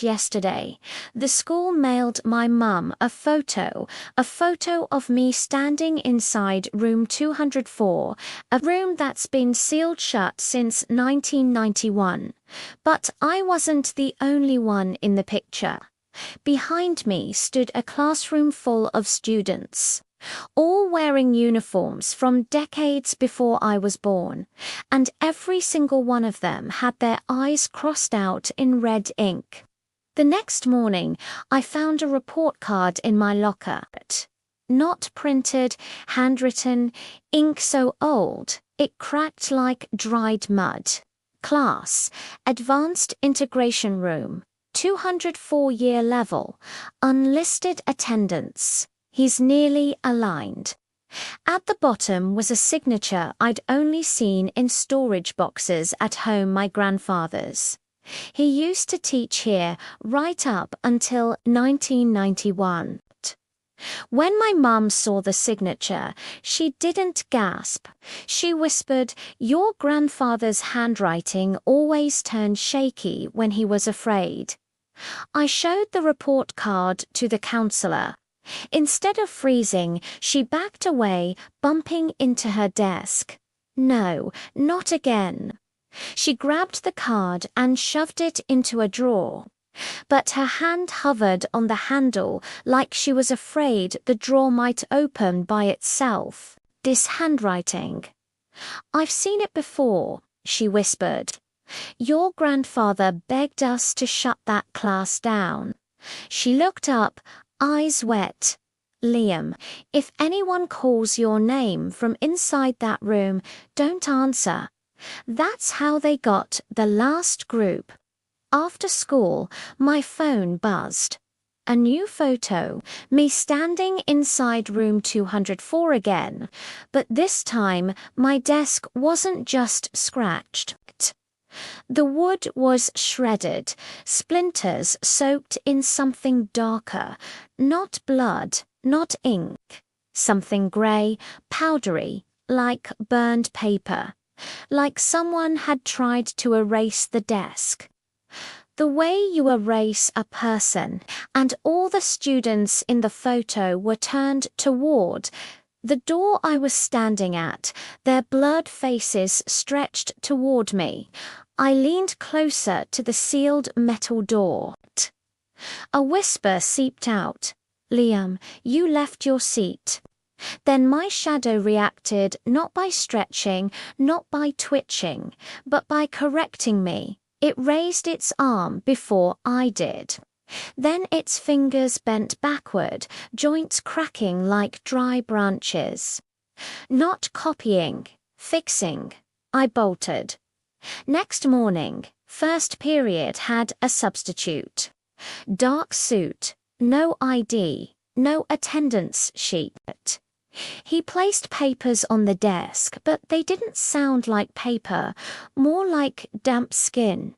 yesterday. The school mailed my mum a photo of me standing inside room 204, a room that's been sealed shut since 1991. But I wasn't the only one in the picture. Behind me stood a classroom full of students, all wearing uniforms from decades before I was born, and every single one of them had their eyes crossed out in red ink. The next morning, I found a report card in my locker. Not printed, handwritten, ink so old, it cracked like dried mud. Class, Advanced Integration Room, 204-year level, unlisted attendance. He's nearly aligned. At the bottom was a signature I'd only seen in storage boxes at home, my grandfather's. He used to teach here right up until 1991. When my mum saw the signature, she didn't gasp. She whispered, "Your grandfather's handwriting always turned shaky when he was afraid." I showed the report card to the counselor. Instead of freezing, she backed away, bumping into her desk. No, not again. She grabbed the card and shoved it into a drawer. But her hand hovered on the handle like she was afraid the drawer might open by itself. "This handwriting. I've seen it before," she whispered. "Your grandfather begged us to shut that class down." She looked up, eyes wet. "Liam, if anyone calls your name from inside that room, don't answer. That's how they got the last group." After school, my phone buzzed. A new photo, me standing inside room 204 again, but this time my desk wasn't just scratched. The wood was shredded, splinters soaked in something darker, not blood, not ink, something grey, powdery, like burned paper, like someone had tried to erase the desk. The way you erase a person, and all the students in the photo were turned toward the door I was standing at, their blurred faces stretched toward me. I leaned closer to the sealed metal door. A whisper seeped out. "Liam, you left your seat." Then my shadow reacted not by stretching, not by twitching, but by correcting me. It raised its arm before I did. Then its fingers bent backward, joints cracking like dry branches. "Not copying, fixing," I bolted. Next morning, first period had a substitute. Dark suit, no ID, no attendance sheet. He placed papers on the desk, but they didn't sound like paper, more like damp skin.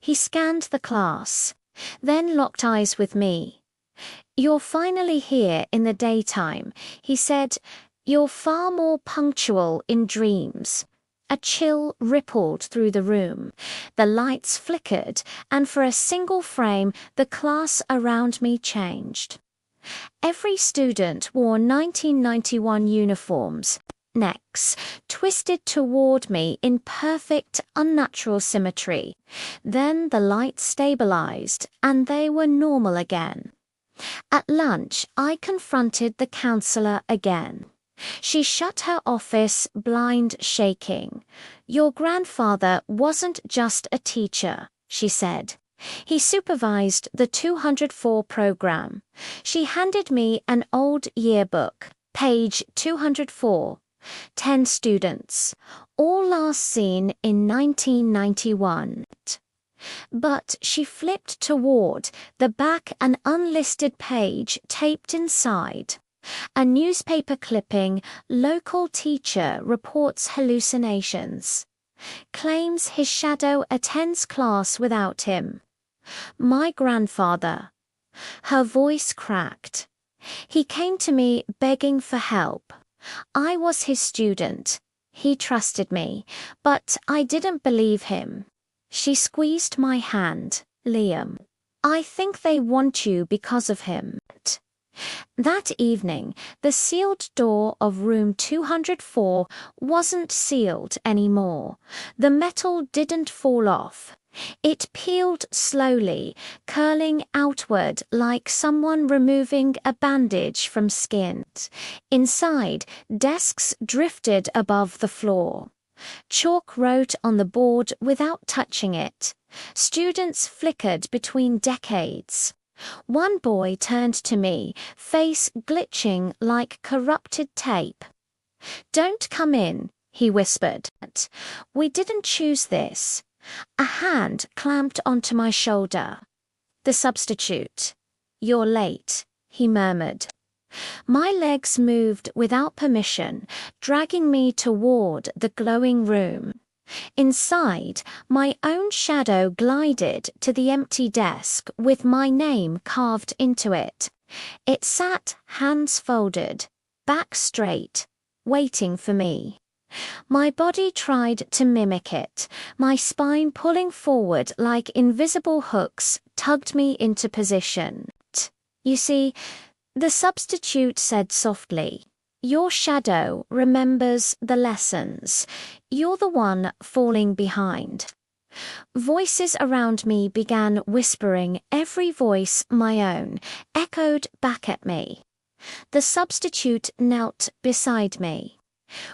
He scanned the class, then locked eyes with me. "You're finally here in the daytime," he said. "You're far more punctual in dreams." A chill rippled through the room. The lights flickered, and for a single frame, the class around me changed. Every student wore 1991 uniforms, necks twisted toward me in perfect, unnatural symmetry. Then the lights stabilized, and they were normal again. At lunch, I confronted the counselor again. She shut her office, blind shaking. "Your grandfather wasn't just a teacher," she said. "He supervised the 204 program." She handed me an old yearbook, page 204, 10 students, all last seen in 1991. But she flipped toward the back an unlisted page taped inside. A newspaper clipping, "Local teacher reports hallucinations. Claims his shadow attends class without him." My grandfather. Her voice cracked. "He came to me begging for help. I was his student. He trusted me, but I didn't believe him." She squeezed my hand. "Liam, I think they want you because of him. That evening, the sealed door of room 204 wasn't sealed anymore. The metal didn't fall off. It peeled slowly, curling outward like someone removing a bandage from skin. Inside, desks drifted above the floor. Chalk wrote on the board without touching it. Students flickered between decades. One boy turned to me, face glitching like corrupted tape. "Don't come in," he whispered. "We didn't choose this." A hand clamped onto my shoulder. "The substitute." "You're late," he murmured. My legs moved without permission, dragging me toward the glowing room. Inside, my own shadow glided to the empty desk with my name carved into it. It sat hands folded, back straight, waiting for me. My body tried to mimic it, my spine pulling forward like invisible hooks tugged me into position. "You see," the substitute said softly, "your shadow remembers the lessons. You're the one falling behind." Voices around me began whispering, every voice my own, echoed back at me. The substitute knelt beside me.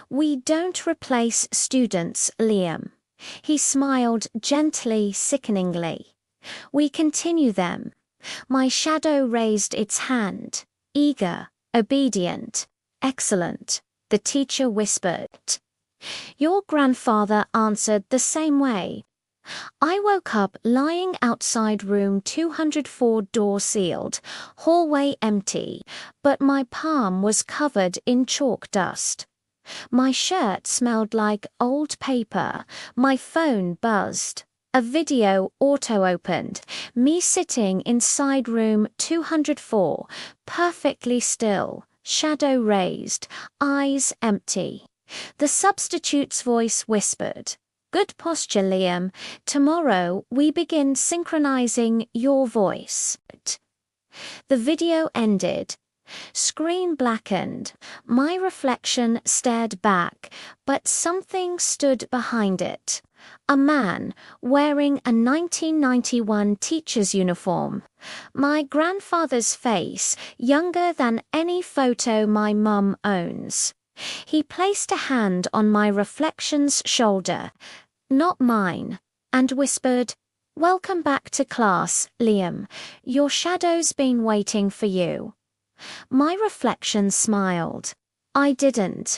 "We don't replace students, Liam." He smiled gently, sickeningly. "We continue them." My shadow raised its hand. "Eager, obedient, excellent," the teacher whispered. "Your grandfather answered the same way." I woke up lying outside room 204, door sealed, hallway empty, but my palm was covered in chalk dust. My shirt smelled like old paper, my phone buzzed. A video auto-opened, me sitting inside room 204, perfectly still, shadow raised, eyes empty. The substitute's voice whispered, "Good posture, Liam. Tomorrow we begin synchronizing your voice." The video ended. Screen blackened. My reflection stared back, but something stood behind it. A man wearing a 1991 teacher's uniform. My grandfather's face, younger than any photo my mum owns. He placed a hand on my reflection's shoulder, not mine, and whispered, "Welcome back to class, Liam. Your shadow's been waiting for you." My reflection smiled. I didn't.